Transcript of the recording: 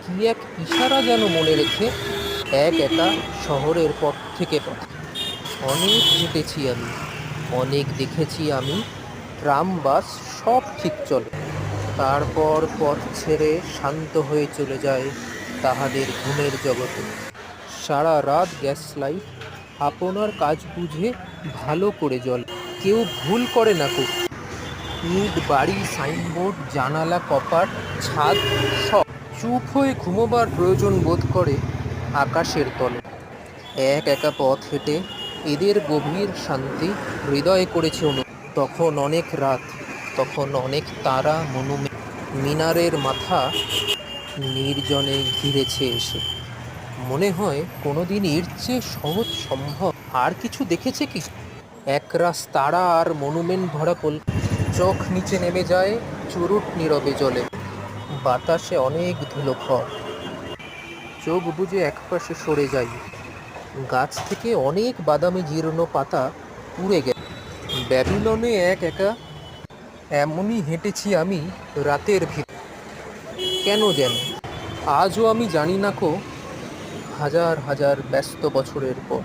কি এক ইশারা যেন মনে রেখে এক একা শহরের পথ থেকে পথ। অনেক হেঁটেছি আমি, অনেক দেখেছি আমি, ট্রাম বাস সব ঠিক চলে। তারপর পথ ছেড়ে শান্ত হয়ে চলে যায় তাহাদের ঘুমের জগতে। সারা রাত গ্যাস লাইট আপনার কাজ বুঝে ভালো করে জ্বলে। কেউ ভুল করে না কো। ইট বাড়ি, সাইনবোর্ড, জানালা, কপাট, ছাদ সব চুপ হয়ে ঘুমোবার প্রয়োজন বোধ করে আকাশের তলে। এক একা পথ হেঁটে এদের গভীর শান্তি হৃদয়ে করেছে তখন অনেক রাত, তখন অনেক তারা মিনারের মাথা নির্জনে ঘিরেছে এসে। মনে হয় কোনোদিন এর চেয়ে সহজ সম্ভব আর কিছু দেখেছে কি? একরাশ তারা আর মনুমেন্ট ভরা চোখ নিচে নেমে যায় চুরুট নীরবে জলে। বাতাসে অনেক ধুলোখড়, চোখ বুজে একপাশে সরে যাই। গাছ থেকে অনেক বাদামি জীর্ণ পাতা উড়ে গেছে। ব্যাবিলনে এক একা এমনই হেঁটেছি আমি রাতের ভিতর। কেন যেন আজও আমি জানি না কো, হাজার হাজার ব্যস্ত বছরের পর।